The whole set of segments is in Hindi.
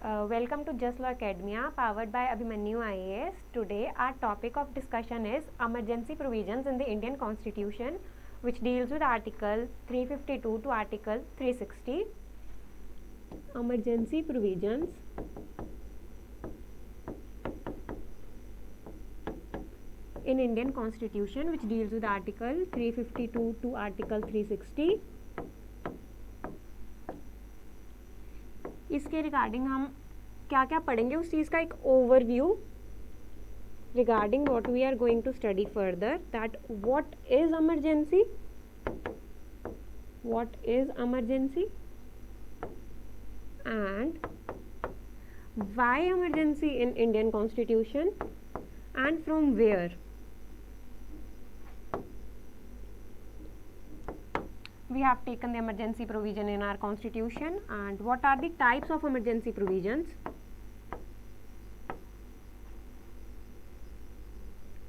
Welcome to Just Law Academia, powered by Abhimanyu IAS. Today, our topic of discussion is emergency provisions in the Indian Constitution, which deals with Article 352 to Article 360. Emergency provisions in Indian Constitution, which deals with Article 352 to Article 360. इसके रिगार्डिंग हम क्या क्या पढ़ेंगे उस चीज़ का एक overview regarding what we are going to study further, that what is emergency and why emergency in Indian Constitution and from where. We have taken the emergency provision in our constitution, and what are the types of emergency provisions.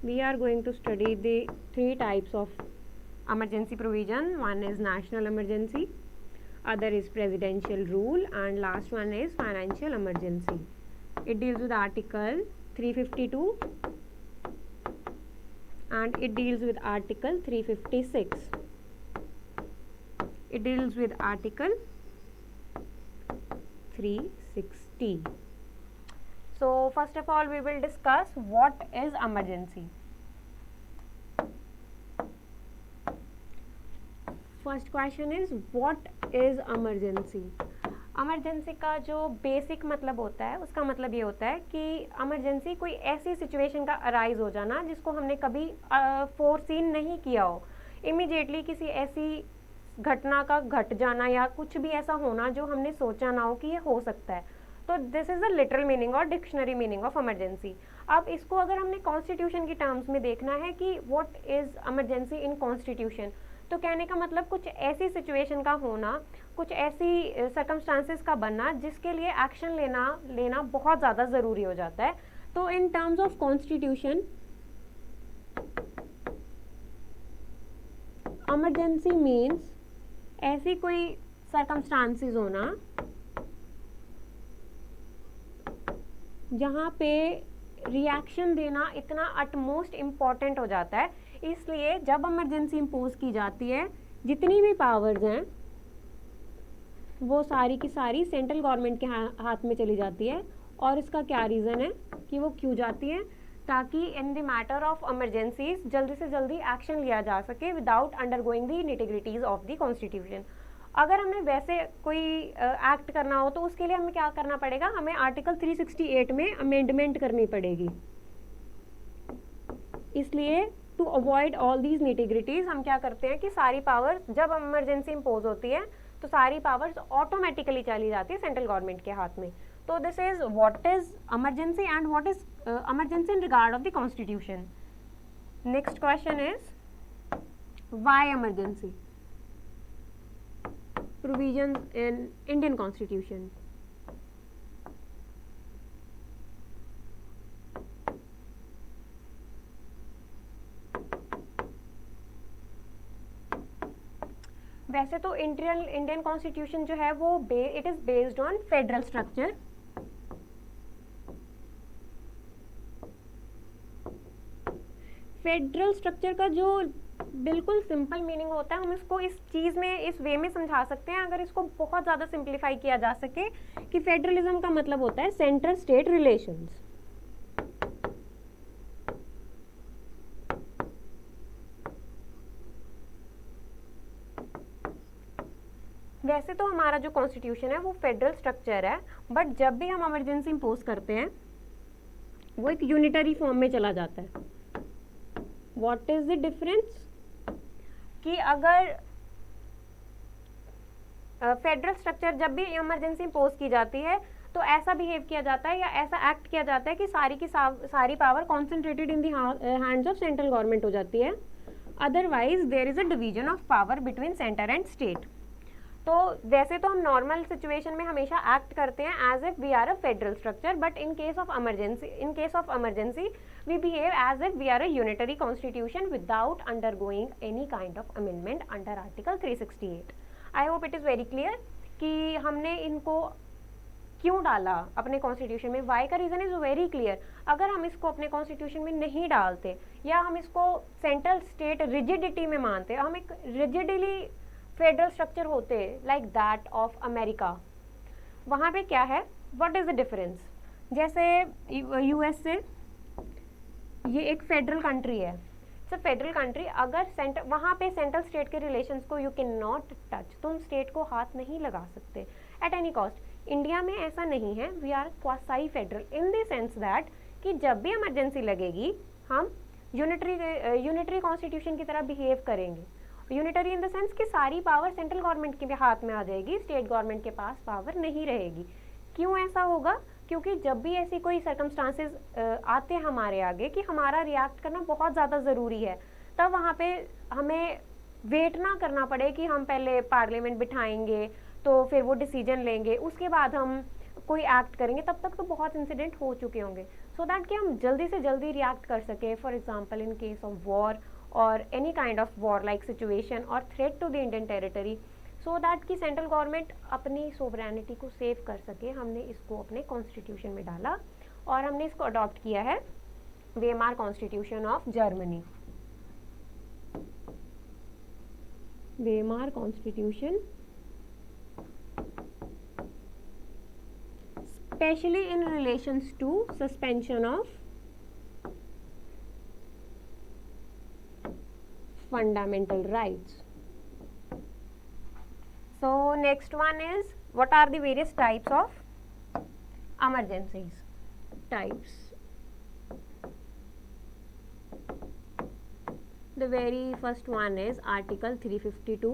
We are going to study the three types of emergency provision. One is national emergency, other is presidential rule, and last one is financial emergency. It deals with Article 352 and it deals with Article 356. It deals with Article 360. So first of all, we will discuss what is emergency. First question is what is emergency. emergency का जो बेसिक मतलब होता है उसका मतलब ये होता है कि emergency कोई ऐसी सिचुएशन का अराइज हो जाना जिसको हमने कभी फोरसीन नहीं किया हो, इमीडिएटली किसी ऐसी घटना का घट जाना या कुछ भी ऐसा होना जो हमने सोचा ना हो कि ये हो सकता है. तो this is the literal meaning और डिक्शनरी मीनिंग ऑफ इमरजेंसी. अब इसको अगर हमने कॉन्स्टिट्यूशन की टर्म्स में देखना है कि what is emergency in constitution, तो कहने का मतलब कुछ ऐसी सिचुएशन का होना, कुछ ऐसी सर्कमस्टांसेस का बनना जिसके लिए एक्शन लेना बहुत ज़्यादा ज़रूरी हो जाता है. तो in terms of constitution emergency means ऐसी कोई सर्कमस्टांसेस होना जहाँ पे रिएक्शन देना इतना अटमोस्ट इम्पॉर्टेंट हो जाता है. इसलिए जब इमरजेंसी इम्पोज की जाती है, जितनी भी पावर्स हैं वो सारी की सारी सेंट्रल गवर्नमेंट के हाथ में चली जाती है. और इसका क्या रीज़न है कि वो क्यों जाती है, ताकि in the matter of emergencies जल्दी से जल्दी एक्शन लिया जा सके without undergoing the nitty gritties of the constitution. अगर हमें वैसे कोई एक्ट करना हो तो उसके लिए हमें क्या करना पड़ेगा, हमें आर्टिकल 368 में अमेंडमेंट करनी पड़ेगी. इसलिए to avoid all these nitty gritties हम क्या करते हैं कि सारी पावर्स जब इमरजेंसी इम्पोज होती है तो सारी पावर्स ऑटोमेटिकली चली जाती है सेंट्रल गवर्नमेंट के हाथ में. So this is what is emergency and what is emergency in regard of the constitution. Next question is why emergency provisions in Indian constitution. वैसे तो इंडियन कॉन्स्टिट्यूशन जो है वो it is based on federal structure. Federal structure का जो बिल्कुल सिंपल मीनिंग होता है हम इसको इस चीज़ में इस वे में समझा सकते हैं, अगर इसको बहुत ज़्यादा सिंप्लीफाई किया जा सके, कि फेडरलिज्म का मतलब होता है सेंटर स्टेट रिलेशंस. वैसे तो हमारा जो कॉन्स्टिट्यूशन है वो फेडरल स्ट्रक्चर है, बट जब भी हम इमरजेंसी इम्पोज करते हैं वो एक यूनिटरी फॉर्म में चला जाता है. व्हाट इज द डिफरेंस, कि अगर फेडरल स्ट्रक्चर जब भी इमरजेंसी इम्पोज की जाती है तो ऐसा बिहेव किया जाता है या ऐसा एक्ट किया जाता है कि सारी की सारी power concentrated in the hands of central government हो जाती है. Otherwise there is a division of power between centre and state. तो वैसे तो हम नॉर्मल सिचुएशन में हमेशा एक्ट करते हैं as if we are a federal structure, but in case of emergency we behave as if we are a unitary constitution without undergoing any kind of amendment under article 368. I hope it is very clear कि हमने इनको क्यों डाला अपने कॉन्स्टिट्यूशन में, वाई का रीज़न इज़ वेरी क्लियर। अगर हम इसको अपने कॉन्स्टिट्यूशन में नहीं डालते या हम इसको सेंट्रल स्टेट रिजिडिटी में मानते, हम एक रिजिडली फेडरल स्ट्रक्चर होते लाइक दैट ऑफ अमेरिका, वहाँ पे क्या है, व्हाट इज़ द डिफरेंस। जैसे यूएस से ये एक फेडरल कंट्री है, इट्स अ फेडरल कंट्री, अगर सेंटर वहाँ पे सेंट्रल स्टेट के रिलेशंस को यू कैन नॉट टच, तुम स्टेट को हाथ नहीं लगा सकते एट एनी कॉस्ट। इंडिया में ऐसा नहीं है, we are quasi federal in the sense that कि जब भी इमरजेंसी लगेगी हम यूनिटरी कॉन्स्टिट्यूशन की तरह बिहेव करेंगे। यूनिटरी इन द सेंस कि सारी पावर सेंट्रल गवर्नमेंट के हाथ में आ जाएगी, स्टेट गवर्नमेंट के पास पावर नहीं रहेगी। क्यों ऐसा होगा, क्योंकि जब भी ऐसी कोई सर्कमस्टांसेस आते हैं हमारे आगे कि हमारा रिएक्ट करना बहुत ज़्यादा ज़रूरी है, तब वहाँ पे हमें वेट ना करना पड़े कि हम पहले पार्लियामेंट बिठाएंगे तो फिर वो डिसीजन लेंगे, उसके बाद हम कोई एक्ट करेंगे, तब तक तो बहुत इंसिडेंट हो चुके होंगे, सो दैट कि हम जल्दी से जल्दी रिएक्ट कर सकें। For example in case of war और any kind of war like situation और threat to the Indian territory, so that कि सेंट्रल गवर्नमेंट अपनी सोवरेनिटी को सेव कर सके, हमने इसको अपने कॉन्स्टिट्यूशन में डाला और हमने इसको अडॉप्ट किया है Weimar constitution of Germany. Weimar constitution especially in relations to suspension of fundamental rights. So next one is, what are the various types of emergencies? Types. The very first one is Article 352,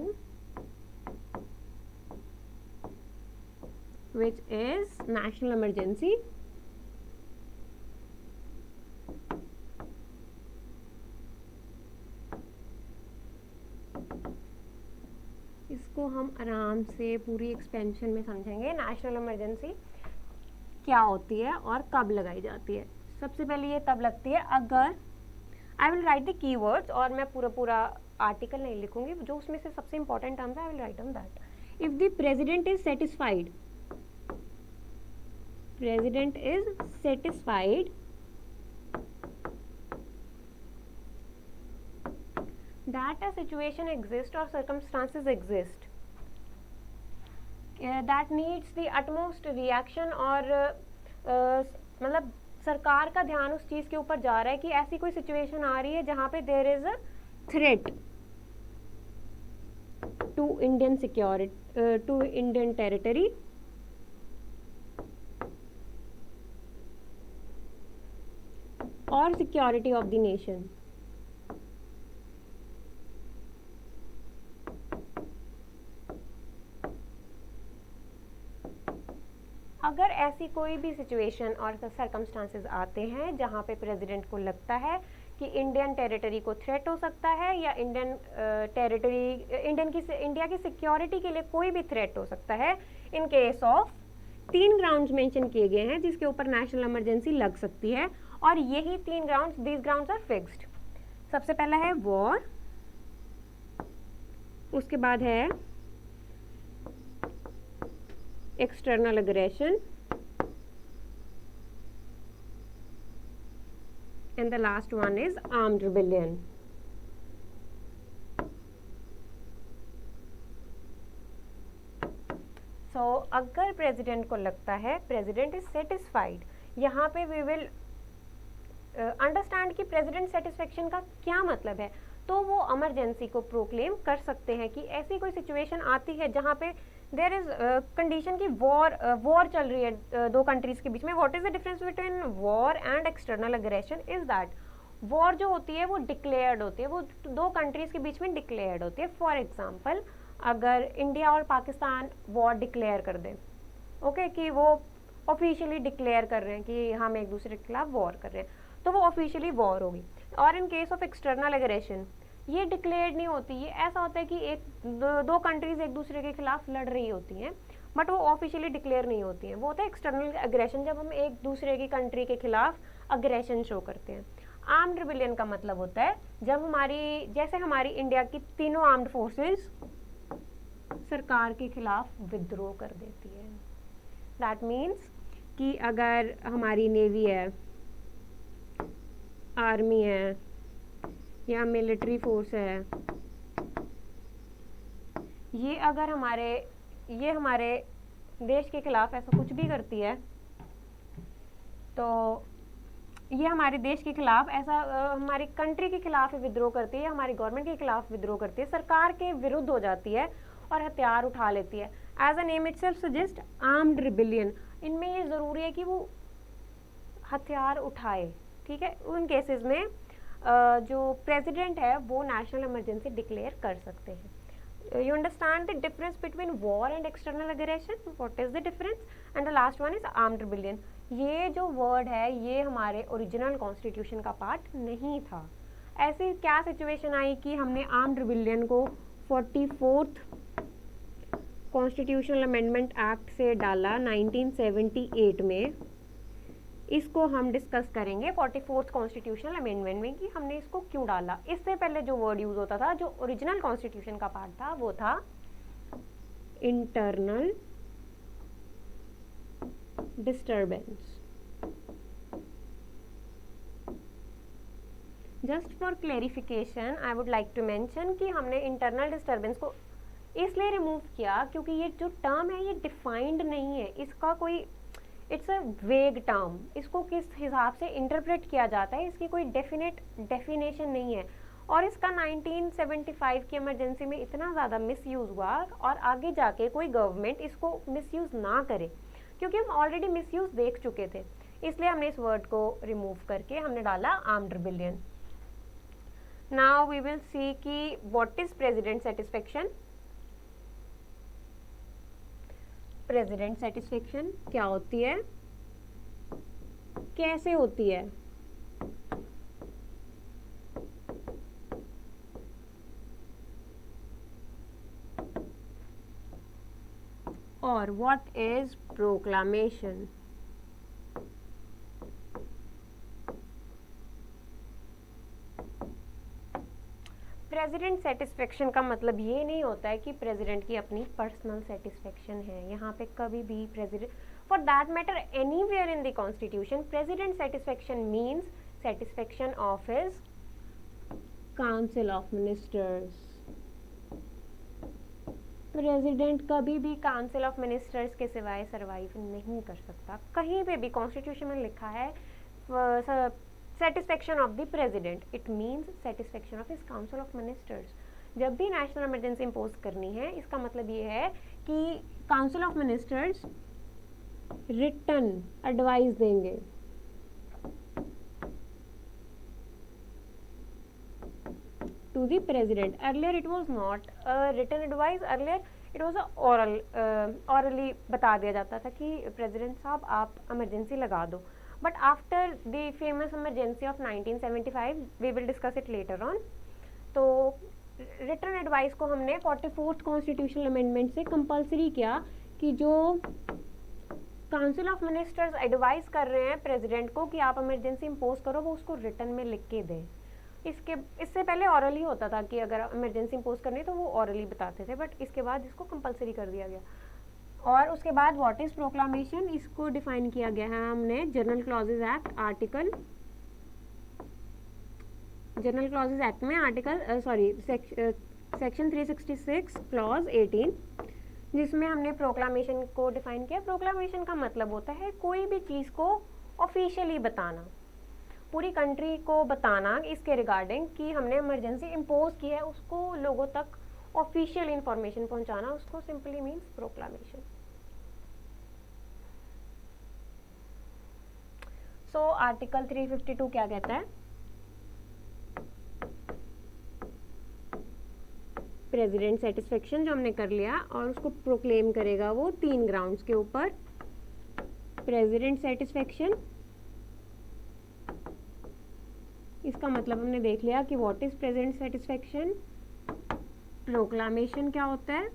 which is national emergency. इसको हम आराम से पूरी एक्सपेंशन में समझेंगे। नेशनल इमरजेंसी क्या होती है और कब लगाई जाती है। सबसे पहले ये तब लगती है अगर, I will write the keywords, और मैं पूरा आर्टिकल नहीं लिखूंगी, जो उसमें से सबसे इंपॉर्टेंट टर्म्स है I will write on that. If the president is satisfied, President is satisfied that a situation exists or circumstances exist that needs the utmost reaction, और मतलब सरकार का ध्यान उस चीज़ के ऊपर जा रहा है कि ऐसी कोई सिचुएशन आ रही है जहाँ पे there is a threat to Indian security, to Indian territory, और सिक्योरिटी ऑफ द नेशन। अगर ऐसी कोई भी सिचुएशन और सर्कमस्टांसेस आते हैं जहां पे प्रेसिडेंट को लगता है कि इंडियन टेरिटरी को थ्रेट हो सकता है या इंडियन टेरिटरी, इंडिया की सिक्योरिटी के लिए कोई भी थ्रेट हो सकता है, इन केस ऑफ 3 ग्राउंड्स मेंशन किए गए हैं जिसके ऊपर नेशनल इमरजेंसी लग सकती है, और यही 3 grounds, these grounds are fixed. सबसे पहला है वॉर, उसके बाद है external aggression, and the last one is armed rebellion. So अगर प्रेसिडेंट को लगता है, प्रेसिडेंट इज सेटिस्फाइड, यहाँ पे वी विल अंडरस्टैंड कि प्रेसिडेंट सेटिस्फेक्शन का क्या मतलब है, तो वो इमरजेंसी को प्रोक्लेम कर सकते हैं कि ऐसी कोई सिचुएशन आती है जहाँ पे देयर इज कंडीशन की वॉर चल रही है 2 कंट्रीज के बीच में। What is the difference between war and external aggression is that war जो होती है वो डिक्लेयर्ड होती है, वो 2 कंट्रीज के बीच में डिक्लेयर्ड होती है। फॉर एग्जाम्पल अगर इंडिया और पाकिस्तान वॉर डिक्लेयर कर दें, ओके, कि वो ऑफिशियली डिक्लेयर कर रहे हैं कि हम एक दूसरे के खिलाफ वॉर कर रहे हैं, तो वो ऑफिशियली वॉर होगी। और इन केस ऑफ एक्सटर्नल एग्रेशन ये डिक्लेयर्ड नहीं होती, ये ऐसा होता है कि दो कंट्रीज एक दूसरे के खिलाफ लड़ रही होती हैं, बट वो ऑफिशियली डिक्लेयर नहीं होती हैं। वो होता है एक्सटर्नल एग्रेशन, जब हम एक दूसरे की कंट्री के खिलाफ अग्रेशन शो करते हैं। आर्म्ड रिबेलियन का मतलब होता है जब जैसे हमारी इंडिया की तीनों आर्म्ड फोर्सेस सरकार के खिलाफ विद्रोह कर देती है, दैट मीन्स कि अगर हमारी नेवी है, आर्मी है या मिलिट्री फोर्स है, ये अगर हमारे देश के खिलाफ ऐसा कुछ भी करती है, तो ये हमारे देश के खिलाफ ऐसा हमारी कंट्री के खिलाफ विद्रोह करती है, हमारी गवर्नमेंट के खिलाफ विद्रोह करती है, सरकार के विरुद्ध हो जाती है और हथियार उठा लेती है। As a name itself suggest armed rebellion, इनमें ये ज़रूरी है कि वो हथियार उठाए, ठीक है। उन केसेस में जो प्रेसिडेंट है वो नेशनल इमरजेंसी डिक्लेयर कर सकते हैं। You understand the difference between war and external aggression? What is the difference? And the last one is armed rebellion. ये जो वर्ड है ये हमारे ओरिजिनल कॉन्स्टिट्यूशन का पार्ट नहीं था। ऐसी क्या सिचुएशन आई कि हमने आर्म्ड रिबिलियन को 44th कॉन्स्टिट्यूशनल अमेंडमेंट एक्ट से डाला 1978 में। इसको हम डिस्कस करेंगे 44th कॉन्स्टिट्यूशनल अमेंडमेंट में कि हमने इसको क्यों डाला। इससे पहले जो वर्ड यूज होता था, जो ओरिजिनल कॉन्स्टिट्यूशन का पार्ट था, वो था internal disturbance. Just for clarification I would like to mention कि हमने इंटरनल डिस्टर्बेंस को इसलिए रिमूव किया क्योंकि ये जो टर्म है ये डिफाइंड नहीं है, इसका कोई इट्स अ वेग टर्म, इसको किस हिसाब से इंटरप्रेट किया जाता है इसकी कोई डेफिनेट डेफिनेशन नहीं है। और इसका 1975 की इमरजेंसी में इतना ज़्यादा मिसयूज़ हुआ और आगे जाके कोई गवर्नमेंट इसको मिसयूज़ ना करे, क्योंकि हम ऑलरेडी मिसयूज़ देख चुके थे, इसलिए हमने इस वर्ड को रिमूव करके हमने डाला armed rebellion. Now we will see कि what is president satisfaction. President satisfaction क्या होती है, कैसे होती है? और what is proclamation? President satisfaction का मतलब ये नहीं होता है कि प्रेसिडेंट की अपनी पर्सनल सेटिस्फेक्शन है। यहाँ पे कभी भी president, for that matter anywhere in the constitution, president satisfaction means satisfaction of his council of ministers. President कभी भी काउंसिल ऑफ मिनिस्टर्स के सिवाय सर्वाइव नहीं कर सकता। कहीं पे भी कॉन्स्टिट्यूशन में लिखा है satisfaction of the president, it means satisfaction of his council of ministers. जब भी नेशनल इमरजेंसी इम्पोज करनी है, इसका मतलब ये है कि council of ministers written advice देंगे। To the president. Earlier it was not a written advice, earlier it was a orally बता दिया जाता था कि प्रेसिडेंट साहब आप इमरजेंसी लगा दो। But after the famous emergency of 1975, we will discuss it later on, तो रिटन एडवाइस को हमने 44th कॉन्स्टिट्यूशनल अमेंडमेंट से कंपल्सरी किया कि जो काउंसिल ऑफ मिनिस्टर्स एडवाइस कर रहे हैं प्रेसिडेंट को कि आप इमरजेंसी इम्पोज करो, वो उसको रिटन में लिख के दें। इससे पहले ऑरली होता था कि अगर इमरजेंसी इम्पोज करनी तो वो ऑरली बताते थे, बट इसके बाद इसको कंपलसरी कर दिया गया। और उसके बाद व्हाट इज प्रोक्लामेशन, इसको डिफाइन किया गया है हमने जनरल क्लॉजेज एक्ट में आर्टिकल सेक्शन 366 क्लॉज 18, जिसमें हमने प्रोक्लामेशन को डिफाइन किया। प्रोक्लामेशन का मतलब होता है कोई भी चीज़ को ऑफिशियली बताना, पूरी कंट्री को बताना इसके रिगार्डिंग कि हमने इमरजेंसी इम्पोज की है, उसको लोगों तक ऑफिशियल इंफॉर्मेशन पहुंचाना, उसको simply means proclamation. So article 352 क्या कहता है? प्रेसिडेंट सेटिस्फेक्शन जो हमने कर लिया और उसको प्रोक्लेम करेगा वो 3 ग्राउंड्स के ऊपर। प्रेसिडेंट सेटिस्फेक्शन, इसका मतलब हमने देख लिया कि what is president satisfaction. Proclamation क्या होता है,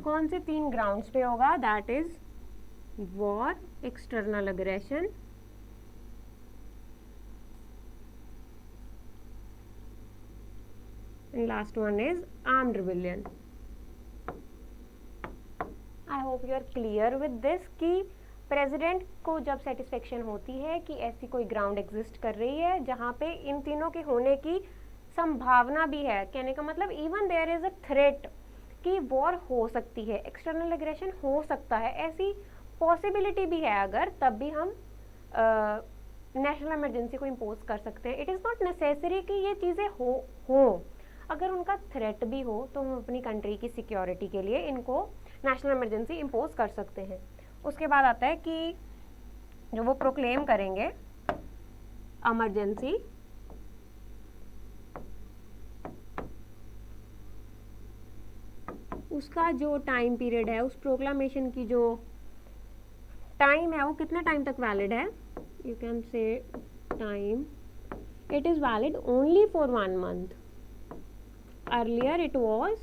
कौन से 3 ग्राउंड्स पे होगा? That is war, external aggression and last one is armed rebellion. I hope you are clear with this कि प्रेसिडेंट को जब सेटिस्फेक्शन होती है कि ऐसी कोई ग्राउंड एग्जिस्ट कर रही है जहाँ पे इन तीनों के होने की संभावना भी है, कहने का मतलब even there is a threat कि वॉर हो सकती है, एक्सटर्नल एग्रेशन हो सकता है, ऐसी पॉसिबिलिटी भी है अगर, तब भी हम नेशनल इमरजेंसी को इम्पोज कर सकते हैं. इट इज़ नॉट नेसेसरी कि ये चीज़ें हो. अगर उनका थ्रेट भी हो तो हम अपनी कंट्री की सिक्योरिटी के लिए इनको नेशनल इमरजेंसी इम्पोज कर सकते हैं. उसके बाद आता है कि जो वो प्रोक्लेम करेंगे इमरजेंसी, उसका जो टाइम पीरियड है, उस प्रोक्लामेशन की जो टाइम है वो कितने टाइम तक वैलिड है. You can say time, it is valid only for 1 month. Earlier it was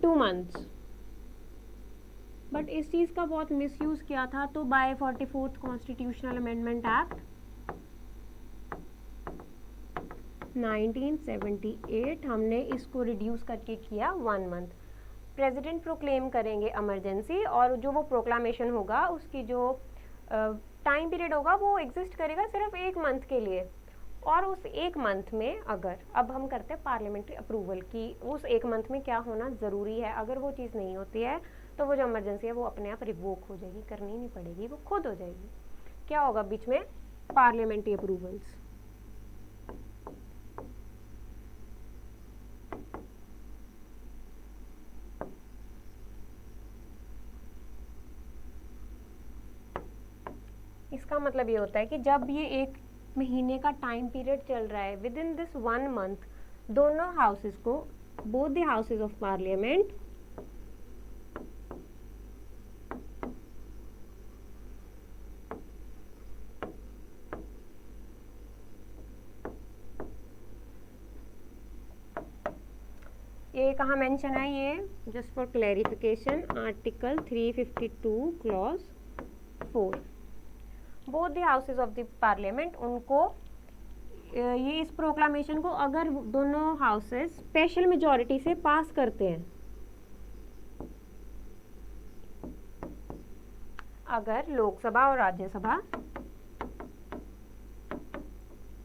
2 months. But इस चीज़ का बहुत मिसयूज़ किया था, तो bye 44th constitutional amendment act 1978 हमने इसको रिड्यूस करके किया 1 मंथ. प्रेसिडेंट प्रोक्लेम करेंगे इमरजेंसी और जो वो प्रोक्लामेशन होगा उसकी जो टाइम पीरियड होगा वो एग्जिस्ट करेगा सिर्फ 1 मंथ के लिए. और उस 1 मंथ में अगर अब हम करते हैं पार्लियामेंट्री अप्रूवल की उस 1 मंथ में क्या होना ज़रूरी है, अगर वो चीज़ नहीं होती है तो वो जो इमरजेंसी है वो अपने आप रिवोक हो जाएगी, करनी नहीं पड़ेगी, वो खुद हो जाएगी. क्या होगा बीच में? Parliamentary approvals. इसका मतलब ये होता है कि जब ये 1 महीने का टाइम पीरियड चल रहा है, विद इन दिस 1 मंथ दोनों हाउसेस को, both the houses of parliament ये कहाँ मेंशन है, ये just for clarification article 352 clause 4. Both the houses of the parliament उनको ये इस प्रोक्लामेशन को अगर दोनों हाउसेस स्पेशल मेजॉरिटी से पास करते हैं, अगर लोकसभा और राज्यसभा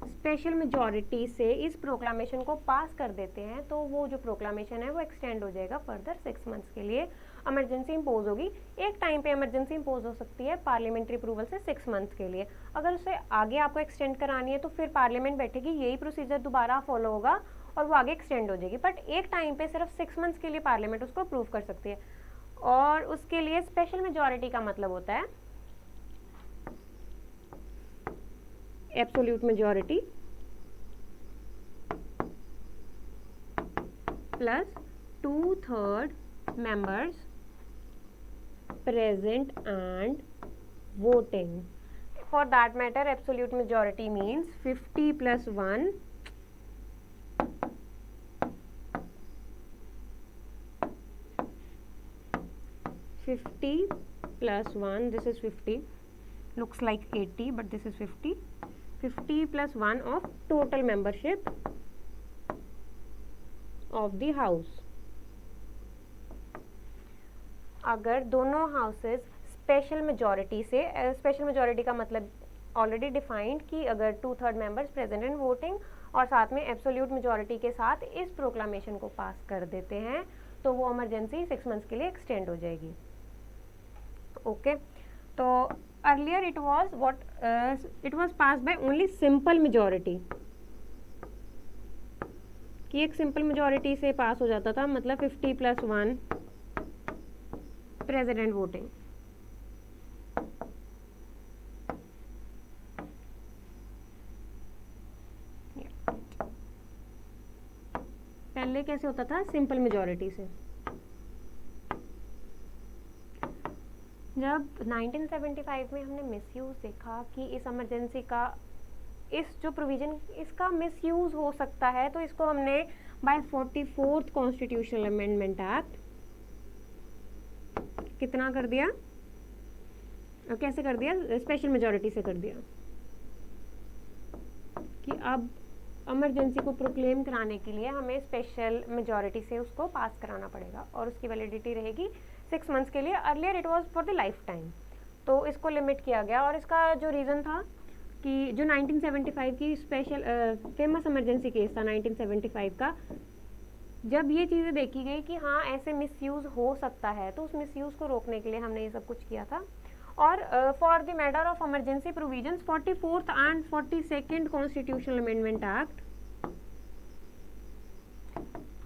स्पेशल मेजॉरिटी से इस प्रोक्लामेशन को पास कर देते हैं तो वो जो प्रोक्लामेशन है वो एक्सटेंड हो जाएगा फर्दर 6 मंथ्स के लिए. इमरजेंसी इंपोज होगी, एक टाइम पे इमरजेंसी इंपोज हो सकती है पार्लियामेंट्री अप्रूवल से 6 मंथ्स के लिए. अगर उससे आगे आपको एक्सटेंड करानी है तो फिर पार्लियामेंट बैठेगी, यही प्रोसीजर दोबारा फॉलो होगा और वो आगे एक्सटेंड हो जाएगी. बट एक टाइम पे सिर्फ 6 मंथ्स के लिए पार्लियामेंट उसको अप्रूव कर सकती है. और उसके लिए स्पेशल मेजॉरिटी का मतलब होता है absolute majority plus 2/3 members present and voting. For that matter, absolute majority means 50 plus 1 50 plus 1, this is 50, looks like 80 but this is 50. 50 plus 1 of total membership of the house. अगर दोनों हाउसेस स्पेशल मेजॉरिटी से, स्पेशल मेजॉरिटी का मतलब ऑलरेडी डिफाइंड कि अगर 2/3 मेंबर्स प्रेजेंट एंड वोटिंग और साथ में एब्सोल्यूट मेजॉरिटी के साथ इस प्रोक्लामेशन को पास कर देते हैं तो वो इमरजेंसी 6 मंथ्स के लिए एक्सटेंड हो जाएगी. ओके, तो earlier it was pass by only simple majority, कि एक सिंपल मेजॉरिटी से पास हो जाता था, मतलब 50 plus 1 प्रेसिडेंट वोटिंग. पहले कैसे होता था? सिंपल मेजॉरिटी से. जब 1975 में हमने मिसयूज देखा कि इस इमरजेंसी का, इस जो प्रोविजन इसका मिसयूज हो सकता है, तो इसको हमने bye 44th constitutional amendment act कितना कर दिया, कैसे कर दिया? स्पेशल मेजॉरिटी से कर दिया कि अब इमरजेंसी को प्रोक्लेम कराने के लिए हमें स्पेशल मेजॉरिटी से उसको पास कराना पड़ेगा और उसकी वैलिडिटी रहेगी 6 मंथ्स के लिए। Earlier it was for the life time, तो इसको लिमिट किया गया। और इसका जो रीज़न था कि जो 1975 की स्पेशल फेमस इमरजेंसी केस था 1975 का, जब ये चीज़ें देखी गई कि हाँ ऐसे मिसयूज़ हो सकता है, तो उस मिसयूज़ को रोकने के लिए हमने ये सब कुछ किया था। और for the matter of emergency provisions 44th and 42nd constitutional amendment act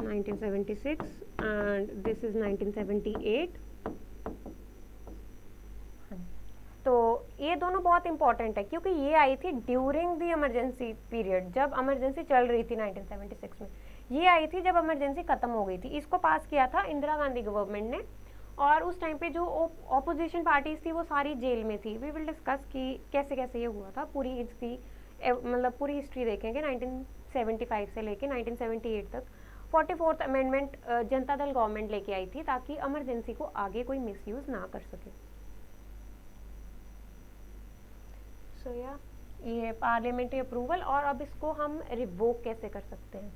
1976 and this is 1978। तो ये दोनों बहुत इंपॉर्टेंट है क्योंकि ये आई थी ड्यूरिंग द इमरजेंसी पीरियड, जब इमरजेंसी चल रही थी 1976 में। ये आई थी जब इमरजेंसी खत्म हो गई थी। इसको पास किया था इंदिरा गांधी गवर्नमेंट ने, और उस टाइम पे जो ऑपोजिशन पार्टीज थी वो सारी जेल में थी। वी विल डिस्कस कि कैसे कैसे ये हुआ था, पूरी इसकी मतलब पूरी हिस्ट्री देखेंगे 1975 से लेके 1978 तक। 44th amendment Janata Dal government लेके आई थी ताकि इमरजेंसी को आगे कोई मिसयूज ना कर सके। सो या ये पार्लियामेंट्री अप्रूवल। और अब इसको हम रिवोक कैसे कर सकते हैं?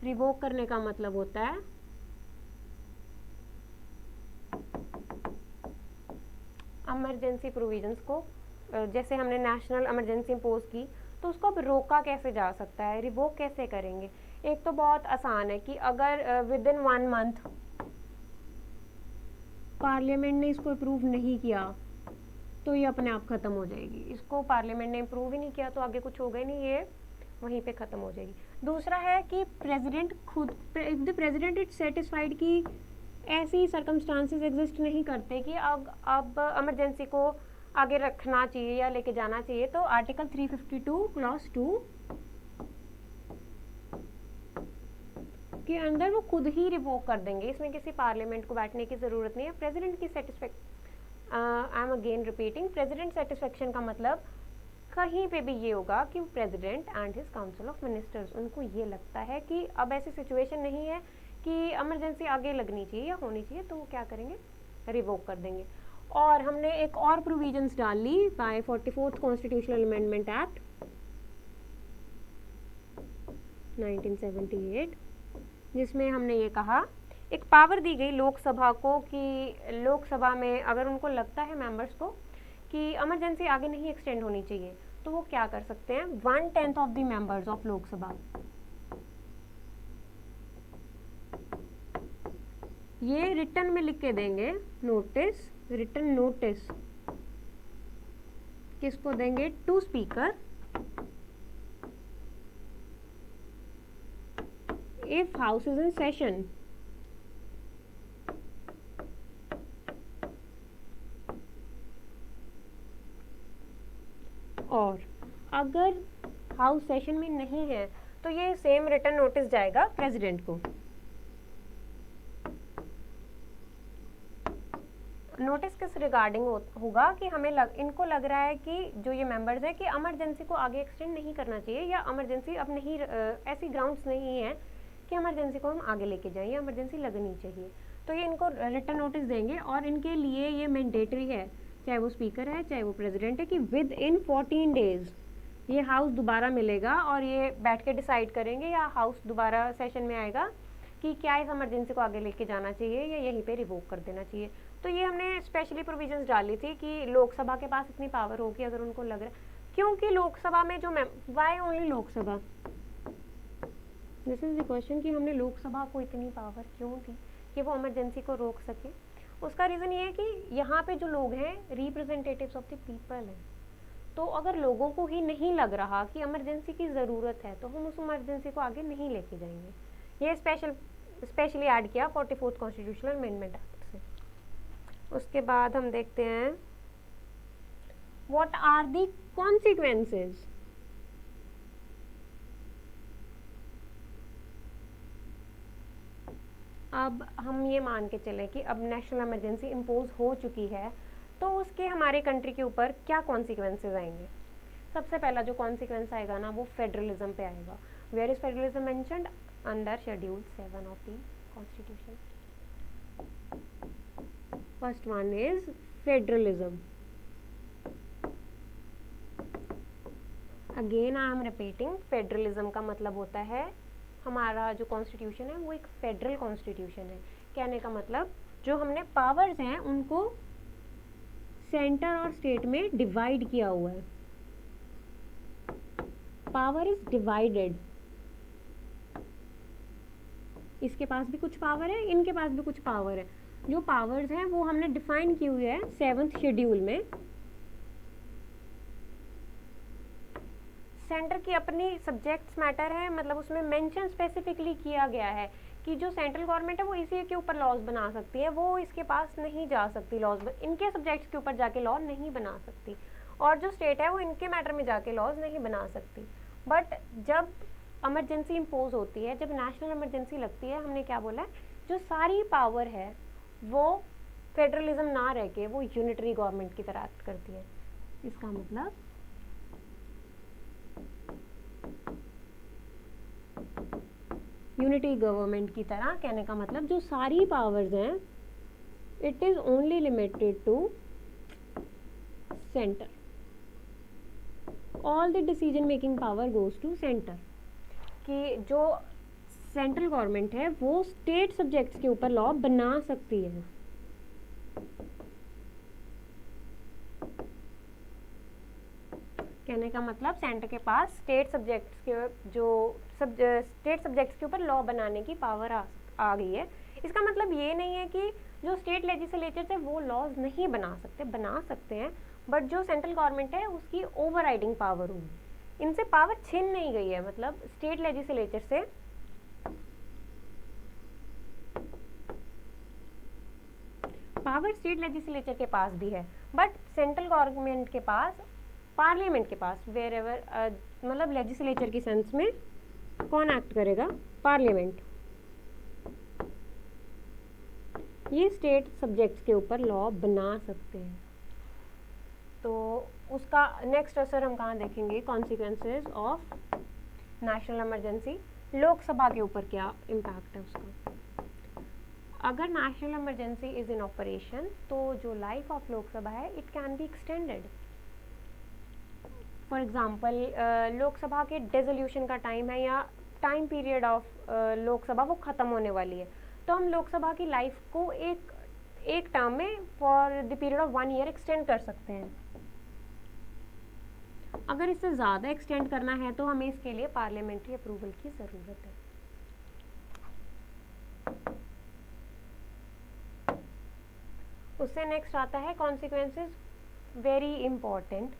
रिवोक करने का मतलब होता है इमरजेंसी प्रोविजंस को, जैसे हमने नेशनल इमरजेंसी इम्पोज की, तो उसको अब रोका कैसे जा सकता है, रिवोक कैसे करेंगे? एक तो बहुत आसान है कि अगर विद इन 1 मंथ पार्लियामेंट ने इसको अप्रूव नहीं किया तो ये अपने आप ख़त्म हो जाएगी। इसको पार्लियामेंट ने अप्रूव ही नहीं किया तो आगे कुछ होगा ही नहीं, ये वहीं पे ख़त्म हो जाएगी। दूसरा है कि प्रेसिडेंट खुद, if the president it satisfied कि ऐसी सर्कमस्टांसेस एग्जिस्ट नहीं करते कि अब इमरजेंसी को आगे रखना चाहिए या लेके जाना चाहिए, तो आर्टिकल 352 क्लॉज 2 के अंदर वो खुद ही रिवोक कर देंगे। इसमें किसी पार्लियामेंट को बैठने की ज़रूरत नहीं है। प्रेसिडेंट की I am again repeating, president satisfaction का मतलब कहीं पे भी ये होगा कि president and his council of ministers, उनको ये लगता है कि अब ऐसी सिचुएशन नहीं है कि इमरजेंसी आगे लगनी चाहिए या होनी चाहिए, तो वो क्या करेंगे, रिवोक कर देंगे। और हमने एक और प्रोविजंस डाल ली by 44th constitutional amendment act 1978, जिसमें हमने ये कहा, एक पावर दी गई लोकसभा को कि लोकसभा में अगर उनको लगता है मेंबर्स को कि इमरजेंसी आगे नहीं एक्सटेंड होनी चाहिए, तो वो क्या कर सकते हैं, 1/10 of the members of Lok Sabha ये रिटर्न में लिख के देंगे नोटिस, रिटर्न नोटिस किसको देंगे, to speaker, if house is in session, और अगर हाउस सेशन में नहीं है तो ये सेम रिटर्न नोटिस जाएगा प्रेसिडेंट को। नोटिस किस रिगार्डिंग होगा कि हमें इनको लग रहा है कि जो ये मेंबर्स हैं कि इमरजेंसी को आगे एक्सटेंड नहीं करना चाहिए, या इमरजेंसी अब नहीं ऐसी ग्राउंड्स नहीं है कि इमरजेंसी को हम आगे लेके जाएं या इमरजेंसी लगनी चाहिए, तो ये इनको रिटर्न नोटिस देंगे। और इनके लिए ये मैंडेटरी है, चाहे वो स्पीकर है चाहे वो प्रेसिडेंट है, कि विद इन 14 डेज ये हाउस दोबारा मिलेगा और ये बैठ के डिसाइड करेंगे, या हाउस दोबारा सेशन में आएगा कि क्या इस इमरजेंसी को आगे लेके जाना चाहिए या यहीं पे रिवोक कर देना चाहिए। तो ये हमने स्पेशली प्रोविजंस डाली थी कि लोकसभा के पास इतनी पावर होगी अगर उनको लग रहा है, क्योंकि लोकसभा में जो why only Lok Sabha, this is the question कि हमने लोकसभा को इतनी पावर क्यों दी कि वो इमरजेंसी को रोक सके। उसका रीज़न ये है कि यहाँ पे जो लोग हैं रिप्रेजेंटेटिव्स ऑफ द पीपल हैं, तो अगर लोगों को ही नहीं लग रहा कि इमरजेंसी की ज़रूरत है तो हम उस इमरजेंसी को आगे नहीं लेके जाएंगे। ये स्पेशली ऐड किया 44th कॉन्स्टिट्यूशनल अमेंडमेंट एक्ट से। उसके बाद हम देखते हैं व्हाट आर दी कॉन्सिक्वेंसेज। अब हम ये मान के चले कि अब नेशनल इमरजेंसी इम्पोज हो चुकी है, तो उसके हमारे कंट्री के ऊपर क्या कॉन्सिक्वेंसेज आएंगे। सबसे पहला जो कॉन्सिक्वेंस आएगा ना वो फेडरलिज्म पे आएगा। Where is federalism mentioned under schedule 7 of the constitution. First one is federalism. Again I am repeating, federalism का मतलब होता है हमारा जो कॉन्स्टिट्यूशन है वो एक फेडरल कॉन्स्टिट्यूशन है। कहने का मतलब जो हमने पावर्स हैं उनको सेंटर और स्टेट में डिवाइड किया हुआ है। पावर इज डिवाइडेड, इसके पास भी कुछ पावर है, इनके पास भी कुछ पावर है। जो पावर्स हैं वो हमने डिफाइन की हुई है 7th शेड्यूल में। सेंटर की अपनी सब्जेक्ट्स मैटर है, मतलब उसमें मेंशन स्पेसिफिकली किया गया है कि जो सेंट्रल गवर्नमेंट है वो इसी के ऊपर लॉज बना सकती है, वो इसके पास नहीं जा सकती लॉज, इनके सब्जेक्ट्स के ऊपर जाके लॉ नहीं बना सकती, और जो स्टेट है वो इनके मैटर में जाके लॉज नहीं बना सकती। बट जब इमरजेंसी इम्पोज होती है, जब नेशनल इमरजेंसी लगती है, हमने क्या बोला है, जो सारी पावर है वो फेडरलिज्म ना रह के वो यूनिटरी गवर्नमेंट की तरह एक्ट करती है। इसका मतलब यूनिटी गवर्नमेंट की तरह, कहने का मतलब जो सारी पावर्स हैं it is only limited to centre, all the decision making power goes to centre, कि जो सेंट्रल गवर्नमेंट है वो स्टेट सब्जेक्ट्स के ऊपर लॉ बना सकती है। कहने का मतलब सेंटर के पास स्टेट सब्जेक्ट्स के स्टेट सब्जेक्ट्स के ऊपर लॉ बनाने की पावर आ गई है। इसका मतलब ये नहीं है कि जो स्टेट लेजिस्लेचर्स है वो लॉज नहीं बना सकते, बना सकते हैं, बट जो सेंट्रल गवर्नमेंट है उसकी ओवरराइडिंग पावर होगी, इनसे पावर छीन नहीं गई है। मतलब स्टेट लेजिस्लेचर से पावर स्टेट लेजिस्लेचर के पास भी है, बट सेंट्रल गवर्नमेंट के पास, पार्लियामेंट के पास, वेर एवर मतलब लेजिस्लेचर की सेंस में कौन एक्ट करेगा, पार्लियामेंट, ये स्टेट सब्जेक्ट्स के ऊपर लॉ बना सकते हैं। तो उसका नेक्स्ट असर हम कहाँ देखेंगे, consequences of national emergency, Lok Sabha के ऊपर क्या इम्पैक्ट है उसका। अगर national emergency is in operation तो जो लाइफ ऑफ लोकसभा है it can be extended. For example Lok Sabha के डिसोल्यूशन का टाइम है या टाइम पीरियड ऑफ लोकसभा वो ख़त्म होने वाली है, तो हम लोकसभा की लाइफ को एक टर्म में for the period of 1 year extend कर सकते हैं। अगर इससे ज़्यादा एक्सटेंड करना है तो हमें इसके लिए पार्लियामेंट्री अप्रूवल की ज़रूरत है। उससे नेक्स्ट आता है consequences, very important,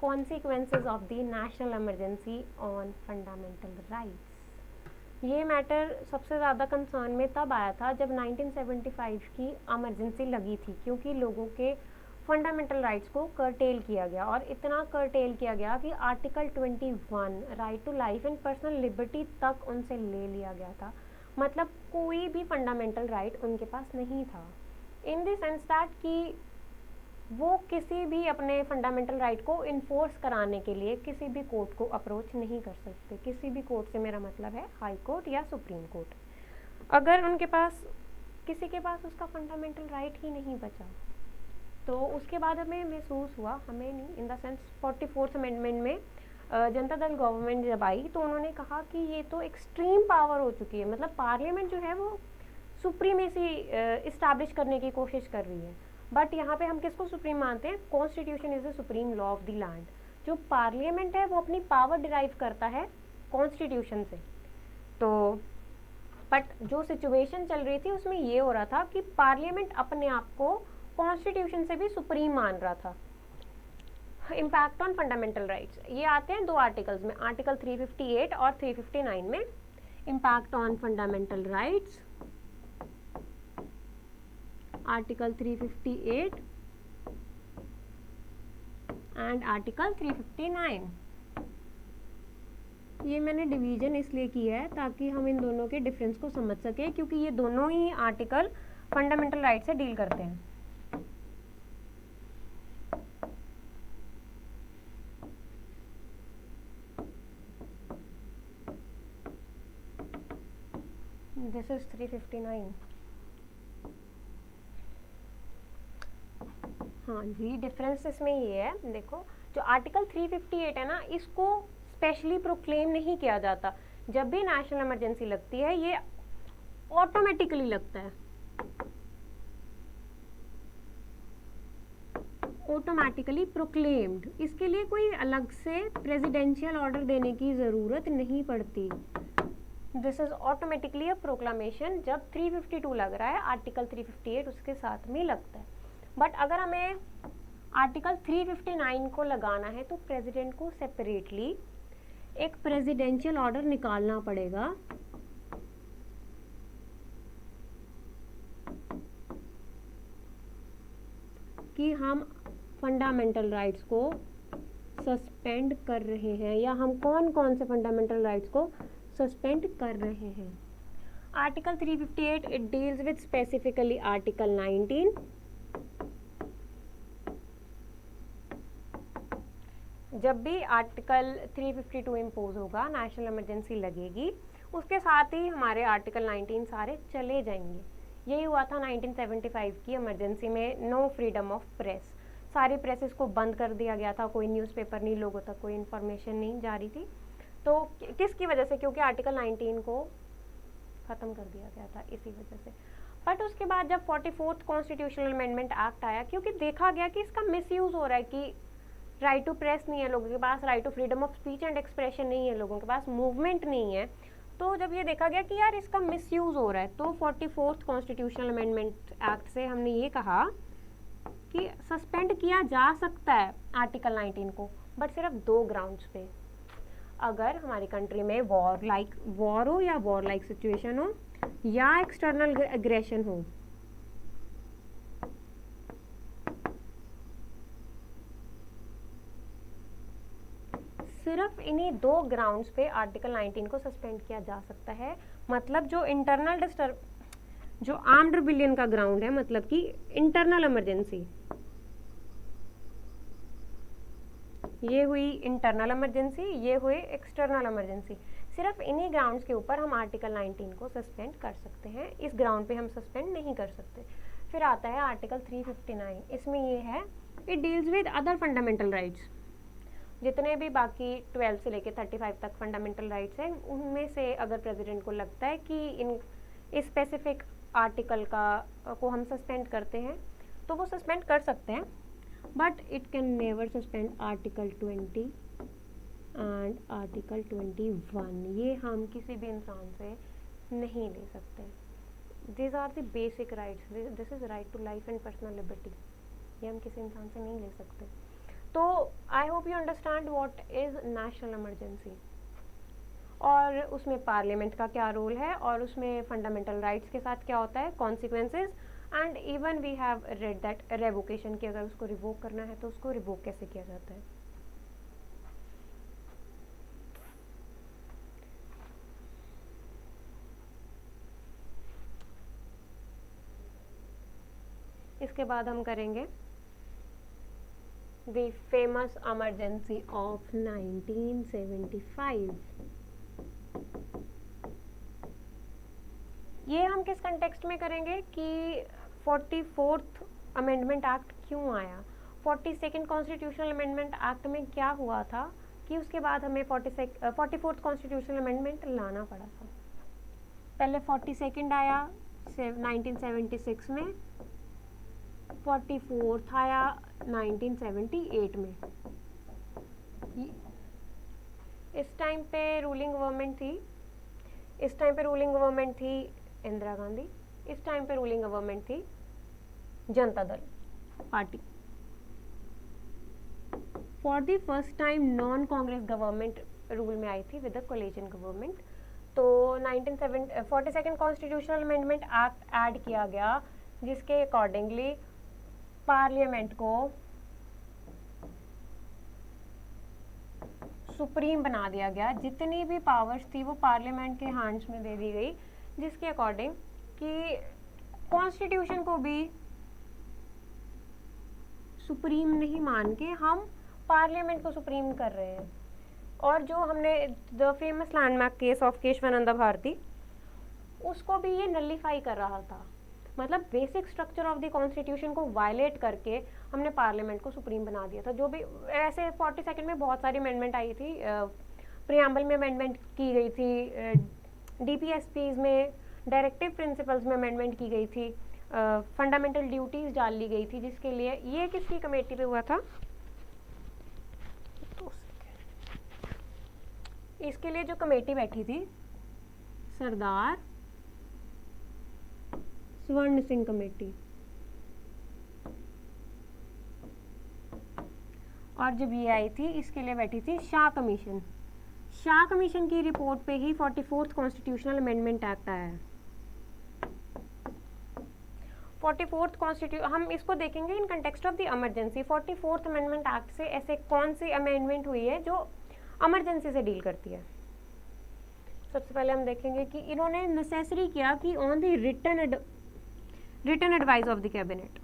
consequences of the national emergency on fundamental rights. ये मैटर सबसे ज़्यादा कंसर्न में तब आया था जब 1975 की इमरजेंसी लगी थी, क्योंकि लोगों के फंडामेंटल राइट्स को कर्टेल किया गया, और इतना कर्टेल किया गया कि article 21 right to life and personal liberty तक उनसे ले लिया गया था। मतलब कोई भी फंडामेंटल राइट उनके पास नहीं था, इन द सेंस दैट कि वो किसी भी अपने फंडामेंटल राइट को इन्फोर्स कराने के लिए किसी भी कोर्ट को अप्रोच नहीं कर सकते। किसी भी कोर्ट से मेरा मतलब है हाई कोर्ट या सुप्रीम कोर्ट। अगर उनके पास, किसी के पास उसका फंडामेंटल राइट ही नहीं बचा, तो उसके बाद हमें महसूस हुआ, हमें नहीं, इन द सेंस 44th अमेंडमेंट में जनता दल गवर्नमेंट जब आई तो उन्होंने कहा कि ये तो एक्सट्रीम पावर हो चुकी है, मतलब पार्लियामेंट जो है वो सुप्रीमेसी इस्टेब्लिश करने की कोशिश कर रही है। बट यहाँ पे हम किसको सुप्रीम मानते हैं, constitution is the supreme law of the land. जो पार्लियामेंट है वो अपनी पावर डिराइव करता है कॉन्स्टिट्यूशन से। तो बट जो सिचुएशन चल रही थी उसमें ये हो रहा था कि पार्लियामेंट अपने आप को कॉन्स्टिट्यूशन से भी सुप्रीम मान रहा था। इम्पैक्ट ऑन फंडामेंटल राइट्स, ये आते हैं 2 आर्टिकल्स में, आर्टिकल 358 और 359 में। Impact on fundamental rights, article 358 and article 359। ये मैंने डिवीजन इसलिए किया है ताकि हम इन दोनों के डिफरेंस को समझ सकें, क्योंकि ये दोनों ही आर्टिकल फंडामेंटल राइट से डील करते हैं। This is 359। हाँ जी, डिफरेंस इसमें ये है, देखो जो आर्टिकल 358 है ना, इसको स्पेशली प्रोक्लेम नहीं किया जाता। जब भी नेशनल इमरजेंसी लगती है ये ऑटोमेटिकली लगता है, ऑटोमेटिकली प्रोक्लेम्ड। इसके लिए कोई अलग से प्रेसिडेंशियल ऑर्डर देने की ज़रूरत नहीं पड़ती। This is automatically a proclamation. जब 352 लग रहा है, आर्टिकल 358 उसके साथ में लगता है। बट अगर हमें आर्टिकल 359 को लगाना है तो प्रेसिडेंट को सेपरेटली एक प्रेसिडेंशियल ऑर्डर निकालना पड़ेगा कि हम फंडामेंटल राइट्स को सस्पेंड कर रहे हैं, या हम कौन कौन से फंडामेंटल राइट्स को सस्पेंड कर रहे हैं। Article 358 it deals with specifically article 19। जब भी आर्टिकल 352 इम्पोज होगा, नेशनल इमरजेंसी लगेगी, उसके साथ ही हमारे आर्टिकल 19 सारे चले जाएंगे। यही हुआ था 1975 की इमरजेंसी में। नो फ्रीडम ऑफ प्रेस, सारी प्रेसेस को बंद कर दिया गया था, कोई न्यूज़पेपर नहीं, लोगों तक कोई इन्फॉर्मेशन नहीं जा रही थी। तो किसकी वजह से? क्योंकि आर्टिकल 19 को ख़त्म कर दिया गया था, इसी वजह से। बट उसके बाद जब 44th कॉन्स्टिट्यूशनल अमेंडमेंट एक्ट आया, क्योंकि देखा गया कि इसका मिसयूज़ हो रहा है, कि राइट टू प्रेस नहीं है लोगों के पास, right to freedom of speech and expression नहीं है लोगों के पास, मूवमेंट नहीं है, तो जब ये देखा गया कि यार इसका मिसयूज़ हो रहा है, तो 44th कॉन्स्टिट्यूशनल अमेंडमेंट एक्ट से हमने ये कहा कि सस्पेंड किया जा सकता है आर्टिकल 19 को, बट सिर्फ 2 ग्राउंड्स पे। अगर हमारी कंट्री में वॉर हो या वॉर लाइक सिचुएशन हो, या एक्सटर्नल एग्रेशन हो। सिर्फ इन्हीं 2 ग्राउंड्स पे आर्टिकल 19 को सस्पेंड किया जा सकता है। मतलब जो आर्म्ड रिबेलियन का ग्राउंड है, मतलब कि इंटरनल इमरजेंसी, ये हुई इंटरनल इमरजेंसी, ये हुई एक्सटर्नल इमरजेंसी। सिर्फ इन्हीं ग्राउंड्स के ऊपर हम आर्टिकल 19 को सस्पेंड कर सकते हैं, इस ग्राउंड पे हम सस्पेंड नहीं कर सकते। फिर आता है आर्टिकल 359। इसमें ये है, it deals with other fundamental rights. जितने भी बाकी 12 से लेके 35 तक फंडामेंटल राइट्स हैं, उनमें से अगर प्रेसिडेंट को लगता है कि इस स्पेसिफिक आर्टिकल को हम सस्पेंड करते हैं, तो वो सस्पेंड कर सकते हैं। But it can never suspend article 20 and article 21। ये हम किसी भी इंसान से नहीं ले सकते। This are the basic rights. This is right to life and personal liberty. ये हम किसी इंसान से नहीं ले सकते। तो I hope you understand what is national emergency, और उसमें पार्लियामेंट का क्या रोल है, और उसमें फंडामेंटल राइट्स के साथ क्या होता है, consequences, and even we have read that revocation की अगर उसको रिवोक करना है तो उसको रिवोक कैसे किया जाता है। इसके बाद हम करेंगे द फेमस इमरजेंसी ऑफ 1975। ये हम किस कंटेक्स्ट में करेंगे कि 44th अमेंडमेंट एक्ट क्यों आया, 42nd कॉन्स्टिट्यूशनल अमेंडमेंट एक्ट में क्या हुआ था कि उसके बाद हमें 44th कॉन्स्टिट्यूशनल अमेंडमेंट लाना पड़ा था। पहले 42nd आया 1976 में, 44th आया 1978 में। इस टाइम पे रूलिंग गवर्नमेंट थी इंदिरा गांधी। इस टाइम पे रूलिंग गवर्नमेंट थी Janata Dal party. For the first time non Congress government rule में आई थी विद द कोलिशन गवर्नमेंट। तो 42nd constitutional amendment act add किया गया, जिसके अकॉर्डिंगली पार्लियामेंट को सुप्रीम बना दिया गया। जितनी भी पावर्स थी वो पार्लियामेंट के हैंड्स में दे दी गई, जिसके अकॉर्डिंग कि कॉन्स्टिट्यूशन को भी सुप्रीम नहीं मान के हम पार्लियामेंट को सुप्रीम कर रहे हैं। और जो हमने the famous landmark case of Kesavananda Bharati, उसको भी ये नलिफाई कर रहा था। मतलब basic structure of the constitution को वायलेट करके हमने पार्लियामेंट को सुप्रीम बना दिया था। जो भी ऐसे 42nd में बहुत सारी अमेंडमेंट आई थी प्रियम्बल में अमेंडमेंट की गई थी, DPSPs में, डायरेक्टिव प्रिंसिपल्स में अमेंडमेंट की गई थी, फंडामेंटल ड्यूटीज़ डाल ली गई थी, जिसके लिए ये किसकी कमेटी पे हुआ था? इसके लिए जो कमेटी बैठी थी सरदार स्वर्ण सिंह कमेटी, और जब ये आई थी इसके लिए बैठी थी शाह कमीशन। शाह कमीशन की रिपोर्ट पे ही 44th कॉन्स्टिट्यूशनल अमेंडमेंट एक्ट आया है। 44th कॉन्स्टिट्यूशन हम इसको देखेंगे इन context of the emergency. 44th amendment act से ऐसे कौन सी अमेंडमेंट हुई है जो इमरजेंसी से डील करती है? सबसे पहले हम देखेंगे कि इन्होंने नेसेसरी किया कि on the written advice of the cabinet,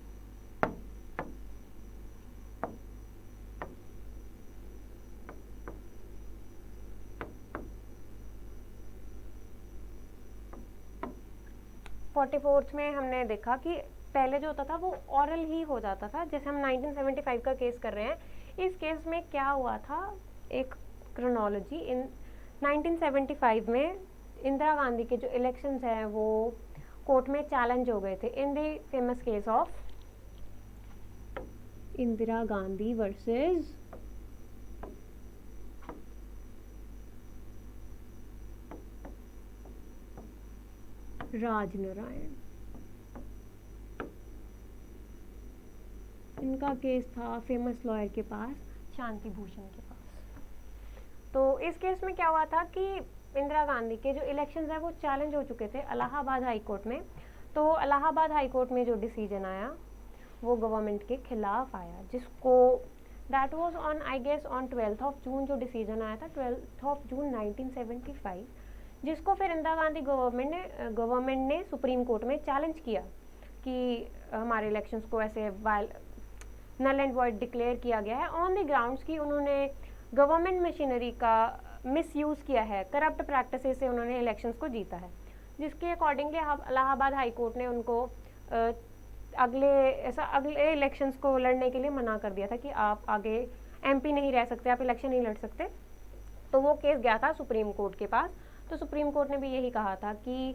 fourth में हमने देखा कि पहले जो होता था वो ऑरल ही हो जाता था। जैसे हम 1975 का केस कर रहे हैं, इस केस में क्या हुआ था, एक क्रोनोलॉजी। इन 1975 में इंदिरा गांधी के जो इलेक्शंस हैं वो कोर्ट में चैलेंज हो गए थे in the famous case of Indira Gandhi versus Rajnarayan. इनका केस था फेमस लॉयर के पास, शांति भूषण के पास। तो इस केस में क्या हुआ था कि इंदिरा गांधी के जो इलेक्शंस हैं वो चैलेंज हो चुके थे इलाहाबाद हाई कोर्ट में। तो इलाहाबाद हाई कोर्ट में जो डिसीजन आया वो गवर्नमेंट के खिलाफ आया, जिसको that was on I guess on 12th of June जो डिसीजन आया था 12th ऑफ जून 1975, जिसको फिर इंदिरा गांधी गवर्नमेंट ने सुप्रीम कोर्ट में चैलेंज किया कि हमारे इलेक्शंस को ऐसे नल एंड वॉइड डिक्लेयर किया गया है ऑन द ग्राउंड्स की उन्होंने गवर्नमेंट मशीनरी का मिसयूज़ किया है, करप्ट प्रैक्टिसेस से उन्होंने इलेक्शंस को जीता है, जिसके अकॉर्डिंगली इलाहाबाद हाई कोर्ट ने उनको अगले इलेक्शंस को लड़ने के लिए मना कर दिया था कि आप आगे MP नहीं रह सकते, आप इलेक्शन नहीं लड़ सकते। तो वो केस गया था सुप्रीम कोर्ट के पास। तो सुप्रीम कोर्ट ने भी यही कहा था कि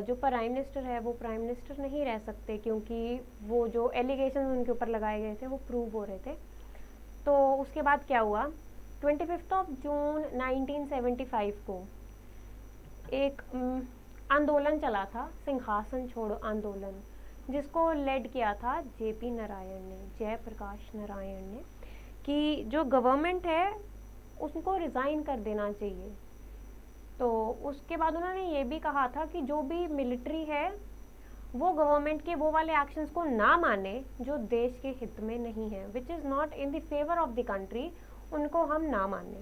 जो प्राइम मिनिस्टर है वो प्राइम मिनिस्टर नहीं रह सकते, क्योंकि वो जो एलिगेशन उनके ऊपर लगाए गए थे वो प्रूव हो रहे थे। तो उसके बाद क्या हुआ, 25 ऑफ जून 1975 को एक आंदोलन चला था, सिंहासन छोड़ो आंदोलन, जिसको लेड किया था JP नारायण ने, जयप्रकाश नारायण ने, कि जो गवर्नमेंट है उसको रिज़ाइन कर देना चाहिए। तो उसके बाद उन्होंने ये भी कहा था कि जो भी मिलिट्री है वो गवर्नमेंट के वो वाले एक्शंस को ना माने जो देश के हित में नहीं है, which is not in the favour of the country, उनको हम ना माने।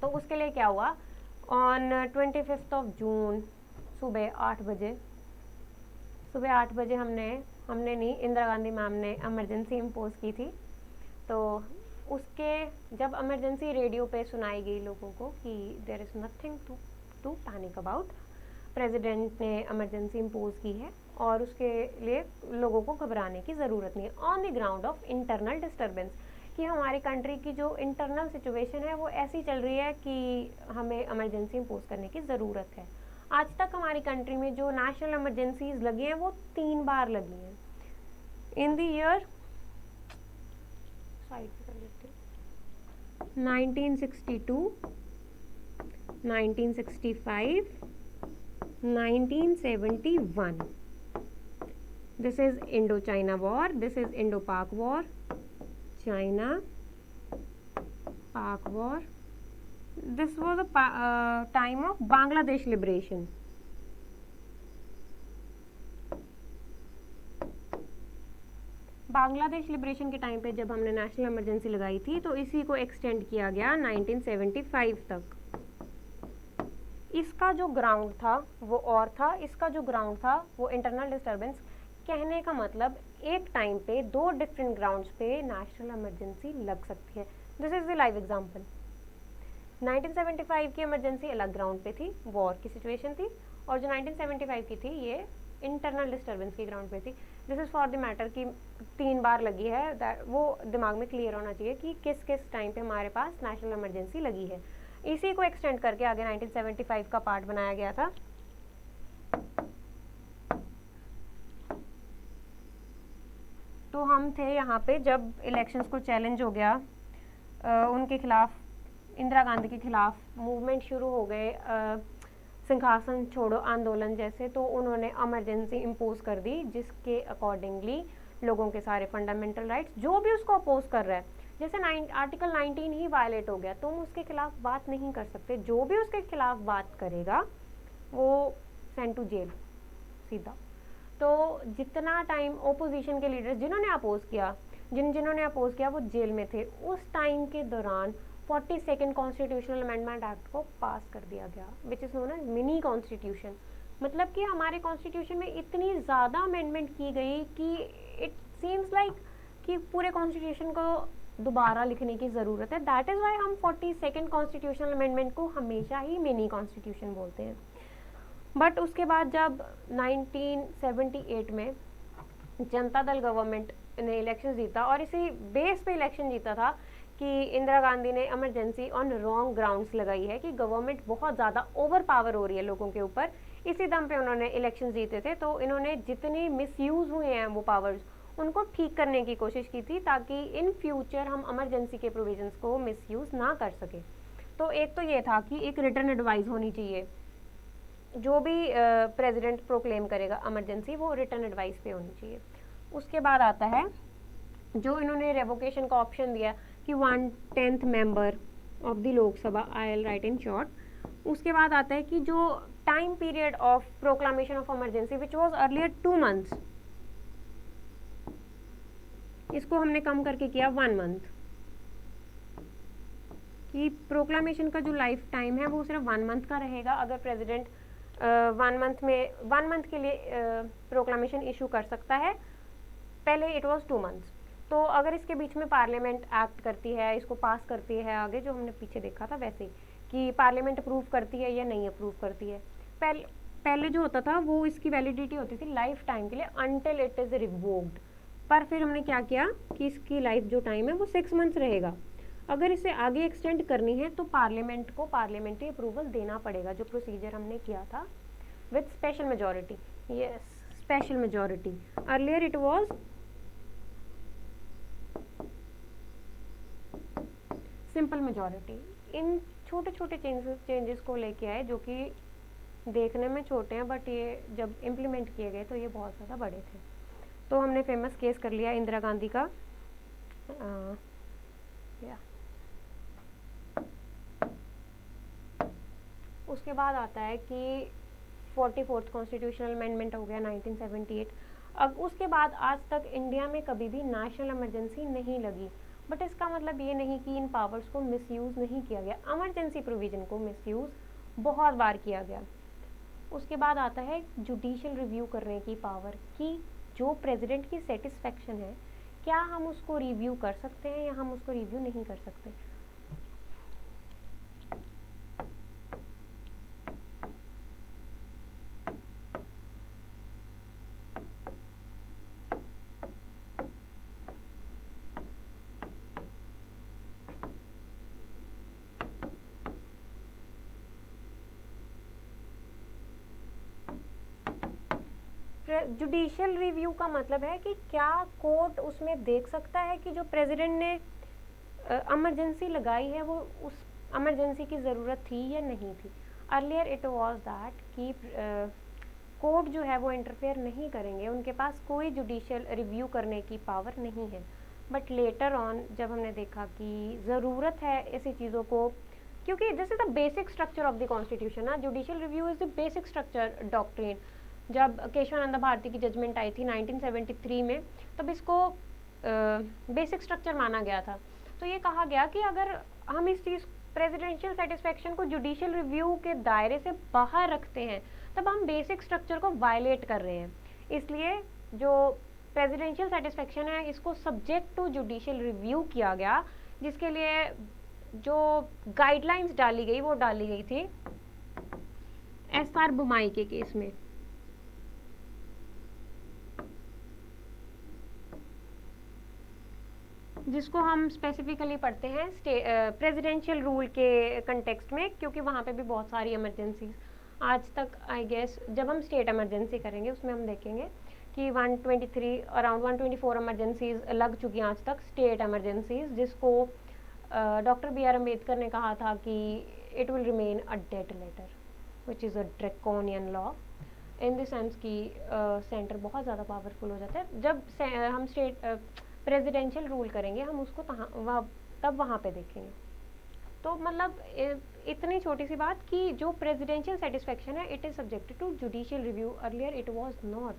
तो उसके लिए क्या हुआ, ऑन 25 ऑफ जून सुबह 8 बजे हमने नहीं, इंदिरा गांधी मैम ने इमरजेंसी इम्पोज की थी। तो उसके जब इमरजेंसी रेडियो पे सुनाई गई लोगों को कि there is nothing to panic about, president ने इमरजेंसी इम्पोज की है और उसके लिए लोगों को घबराने की ज़रूरत नहीं है, on the ground of internal disturbance, कि हमारी कंट्री की जो इंटरनल सिचुएशन है वो ऐसी चल रही है कि हमें इमरजेंसी इम्पोज करने की ज़रूरत है। आज तक हमारी कंट्री में जो नेशनल इमरजेंसीज लगी हैं वो 3 बार लगी हैं, in the year 1962, 1965, 1971. This is Indo-China War, this is Indo-Pak War, China, Pak War. This was a time of Bangladesh liberation. Bangladesh liberation के टाइम पे जब हमने नेशनल इमरजेंसी लगाई थी तो इसी को एक्सटेंड किया गया 1975 तक। इसका जो ग्राउंड था वो और था, इसका जो ग्राउंड था वो इंटरनल डिस्टर्बेंस। कहने का मतलब एक टाइम पे 2 डिफरेंट ग्राउंड्स पे नेशनल इमरजेंसी लग सकती है। This is the live example. 1975 की इमरजेंसी अलग ग्राउंड पे थी, वॉर की सिचुएशन थी, और जो 1975 की थी ये इंटरनल डिस्टर्बेंस की ग्राउंड पे थी। This is for the matter कि 3 बार लगी है, वो दिमाग में क्लियर होना चाहिए कि किस किस टाइम पे हमारे पास नेशनल इमरजेंसी लगी है। इसी को एक्सटेंड करके आगे 1975 का पार्ट बनाया गया था। तो हम थे यहाँ पे जब इलेक्शंस को चैलेंज हो गया, उनके खिलाफ, इंदिरा गांधी के खिलाफ मूवमेंट शुरू हो गए, सिंहासन छोड़ो आंदोलन जैसे, तो उन्होंने इमरजेंसी इम्पोज कर दी, जिसके अकॉर्डिंगली लोगों के सारे फंडामेंटल राइट्स, जो भी उसको अपोज कर रहा है, जैसे आर्टिकल 19 ही वायलेट हो गया, तुम उसके खिलाफ बात नहीं कर सकते, जो भी उसके खिलाफ बात करेगा वो सेंड टू जेल सीधा। तो जितना टाइम ओपोजिशन के लीडर्स जिन्होंने अपोज किया, जिन्होंने अपोज किया वो जेल में थे, उस टाइम के दौरान 42nd कॉन्स्टिट्यूशनल अमेंडमेंट एक्ट को पास कर दिया गया, which is known as mini constitution. मतलब कि हमारे कॉन्स्टिट्यूशन में इतनी ज़्यादा अमेंडमेंट की गई कि इट सीम्स लाइक कि पूरे कॉन्स्टिट्यूशन को दोबारा लिखने की ज़रूरत है। दैट इज़ वाई हम 42nd कॉन्स्टिट्यूशनल अमेंडमेंट को हमेशा ही मिनी कॉन्स्टिट्यूशन बोलते हैं। बट उसके बाद जब 1978 में जनता दल गवर्नमेंट ने इलेक्शन जीता, और इसी बेस पे इलेक्शन जीता था कि इंदिरा गांधी ने इमरजेंसी ऑन रॉन्ग ग्राउंड्स लगाई है कि गवर्नमेंट बहुत ज़्यादा ओवर पावर हो रही है लोगों के ऊपर, इसी दम पे उन्होंने इलेक्शन जीते थे। तो इन्होंने जितने मिसयूज़ हुए हैं वो पावर्स, उनको ठीक करने की कोशिश की थी ताकि इन फ्यूचर हम इमरजेंसी के प्रोविजंस को मिसयूज़ ना कर सके। तो एक तो ये था कि एक रिटर्न एडवाइस होनी चाहिए, जो भी प्रेसिडेंट प्रोक्लेम करेगा इमरजेंसी वो रिटर्न एडवाइस पे होनी चाहिए। उसके बाद आता है जो इन्होंने रेवोकेशन का ऑप्शन दिया कि 1/10 member of the Lok Sabha, I right in short. उसके बाद आता है कि जो time period of proclamation of emergency which was earlier 2 months, इसको हमने कम करके किया 1 मंथ, कि प्रोक्लामेशन का जो लाइफ टाइम है वो सिर्फ 1 मंथ का रहेगा। अगर प्रेसिडेंट 1 मंथ के लिए प्रोक्लामेशन इशू कर सकता है, पहले इट वाज 2 मंथ्स। तो अगर इसके बीच में पार्लियामेंट एक्ट करती है, इसको पास करती है, आगे जो हमने पीछे देखा था वैसे कि पार्लियामेंट अप्रूव करती है या नहीं अप्रूव करती है, पहले जो होता था वो इसकी वैलिडिटी होती थी लाइफ टाइम के लिए अनटिल इट इज़ रिवोक्ड। पर फिर हमने क्या किया कि इसकी लाइफ जो टाइम है वो 6 मंथ्स रहेगा। अगर इसे आगे एक्सटेंड करनी है तो पार्लियामेंट को पार्लियामेंट्री अप्रूवल देना पड़ेगा, जो प्रोसीजर हमने किया था with special majority. Yes, special majority. Earlier it was simple majority. इन छोटे छोटे चेंजेस को लेके आए जो कि देखने में छोटे हैं, बट ये जब इम्प्लीमेंट किए गए तो ये बहुत ज़्यादा बड़े थे। तो हमने फेमस केस कर लिया इंदिरा गांधी का। उसके बाद आता है कि 44th कॉन्स्टिट्यूशनल अमेंडमेंट हो गया 1978। अब उसके बाद आज तक इंडिया में कभी भी नेशनल इमरजेंसी नहीं लगी, बट इसका मतलब ये नहीं कि इन पावर्स को मिसयूज़ नहीं किया गया। इमरजेंसी प्रोविज़न को मिसयूज़ बहुत बार किया गया। उसके बाद आता है जुडिशियल रिव्यू करने की पावर, कि जो प्रेसिडेंट की सेटिस्फेक्शन है क्या हम उसको रिव्यू कर सकते हैं या हम उसको रिव्यू नहीं कर सकते। जुडिशियल रिव्यू का मतलब है कि क्या कोर्ट उसमें देख सकता है कि जो प्रेसिडेंट ने इमरजेंसी लगाई है वो उस इमरजेंसी की ज़रूरत थी या नहीं थी। अर्लियर इट वाज दैट कि कोर्ट जो है वो इंटरफेयर नहीं करेंगे, उनके पास कोई जुडिशियल रिव्यू करने की पावर नहीं है। बट लेटर ऑन जब हमने देखा कि ज़रूरत है ऐसी चीज़ों को, क्योंकि this is the basic structure of the constitution ना, judicial review is the basic structure doctrine. जब केशवानंद भारती की जजमेंट आई थी 1973 में, तब इसको बेसिक स्ट्रक्चर माना गया था। तो ये कहा गया कि अगर हम इस चीज़ प्रेसिडेंशियल सेटिस्फेक्शन को जुडिशियल रिव्यू के दायरे से बाहर रखते हैं, तब हम बेसिक स्ट्रक्चर को वायलेट कर रहे हैं। इसलिए जो प्रेसिडेंशियल सेटिस्फेक्शन है इसको सब्जेक्ट टू जुडिशियल रिव्यू किया गया, जिसके लिए जो गाइडलाइंस डाली गई वो डाली गई थी SR बुमाई के केस में। जिसको हम स्पेसिफिकली पढ़ते हैं प्रेसिडेंशियल रूल के कंटेक्स्ट में, क्योंकि वहाँ पे भी बहुत सारी इमरजेंसीज आज तक, आई गेस जब हम स्टेट इमरजेंसी करेंगे उसमें हम देखेंगे कि 123 अराउंड 124 इमरजेंसीज लग चुकी हैं आज तक, स्टेट इमरजेंसीज, जिसको डॉक्टर बी आर अम्बेडकर ने कहा था कि it will remain a dead letter which is a draconian law, in the sense कि सेंटर बहुत ज़्यादा पावरफुल हो जाता है। जब हम स्टेट प्रेसिडेंशियल रूल करेंगे हम उसको तब वहाँ पे देखेंगे। तो मतलब इतनी छोटी सी बात कि जो प्रेसिडेंशियल सेटिस्फेक्शन है it is subjected to judicial review, earlier it was not,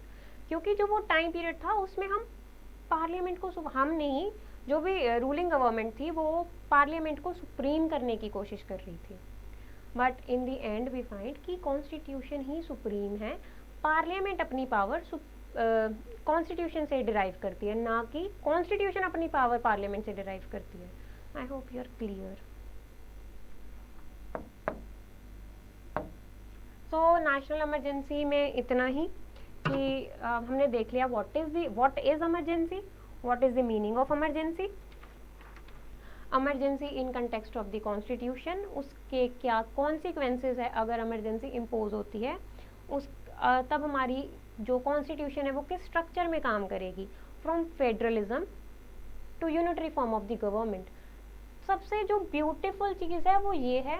क्योंकि जो वो टाइम पीरियड था उसमें हम पार्लियामेंट को, हम नहीं, जो भी रूलिंग गवर्नमेंट थी वो पार्लियामेंट को सुप्रीम करने की कोशिश कर रही थी। But in the end we find कि कॉन्स्टिट्यूशन ही सुप्रीम है, पार्लियामेंट अपनी पावर कॉन्स्टिट्यूशन से डिराइव करती है, ना कि कॉन्स्टिट्यूशन अपनी पावर पार्लियामेंट से डिराइव करती है। I hope you are clear. So national emergency में इतना ही कि हमने देख लिया what is emergency, what is the meaning of emergency, emergency in context of the constitution, उसके क्या कॉन्सिक्वेंसेज है अगर इमरजेंसी इम्पोज होती है, उस तब हमारी जो कॉन्स्टिट्यूशन है वो किस स्ट्रक्चर में काम करेगी, from federalism to unitary form of the government. सबसे जो ब्यूटीफुल चीज़ है वो ये है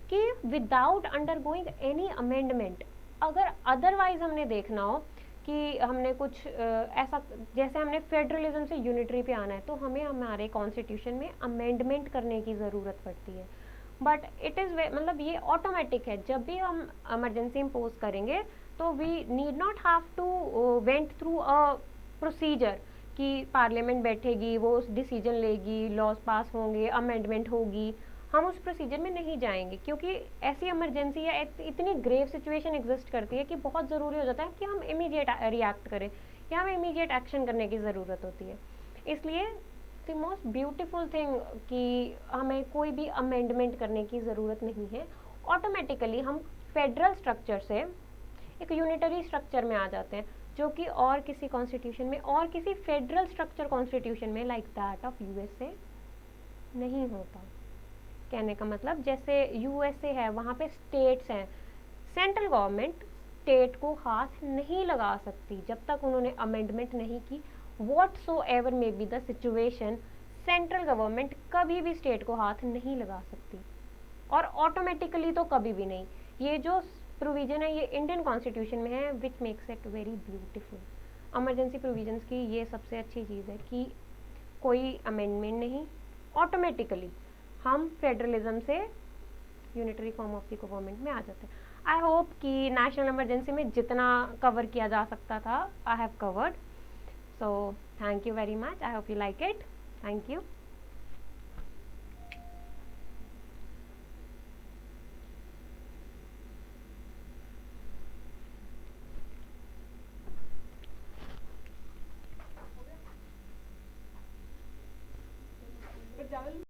कि विदाउट अंडरगोइंग एनी अमेंडमेंट, अगर अदरवाइज हमने देखना हो कि हमने कुछ ऐसा, जैसे हमने फेडरलिज्म से यूनिटरी पे आना है तो हमें हमारे कॉन्स्टिट्यूशन में अमेंडमेंट करने की ज़रूरत पड़ती है। बट इट इज़ मतलब ये ऑटोमेटिक है, जब भी हम इमरजेंसी इम्पोज करेंगे तो we need not have to went through a procedure कि पार्लियामेंट बैठेगी, वो उस डिसीजन लेगी, लॉज पास होंगे, अमेंडमेंट होगी, हम उस प्रोसीजर में नहीं जाएंगे, क्योंकि ऐसी इमरजेंसी या इतनी ग्रेव सिचुएशन एग्जिस्ट करती है कि बहुत ज़रूरी हो जाता है कि हम इमीडिएट रिएक्ट करें या हमें इमीडिएट एक्शन करने की ज़रूरत होती है। इसलिए द मोस्ट ब्यूटीफुल थिंग कि हमें कोई भी अमेंडमेंट करने की ज़रूरत नहीं है, ऑटोमेटिकली हम फेडरल स्ट्रक्चर से एक यूनिटरी स्ट्रक्चर में आ जाते हैं, जो कि और किसी कॉन्स्टिट्यूशन में और किसी फेडरल स्ट्रक्चर कॉन्स्टिट्यूशन में लाइक दैट ऑफ यूएसए नहीं होता। कहने का मतलब जैसे यूएसए है, वहाँ पे स्टेट्स हैं, सेंट्रल गवर्नमेंट स्टेट को हाथ नहीं लगा सकती जब तक उन्होंने अमेंडमेंट नहीं की, whatsoever may be the situation, central government कभी भी स्टेट को हाथ नहीं लगा सकती, और ऑटोमेटिकली तो कभी भी नहीं। ये जो प्रोविजन है ये इंडियन कॉन्स्टिट्यूशन में है, which makes it very beautiful. Emergency provisions की ये सबसे अच्छी चीज़ है कि कोई अमेंडमेंट नहीं, ऑटोमेटिकली हम फेडरलिज्म से unitary form of the government में आ जाते हैं। आई होप कि नेशनल इमरजेंसी में जितना कवर किया जा सकता था I have covered, so thank you very much, I hope you like it, thank you.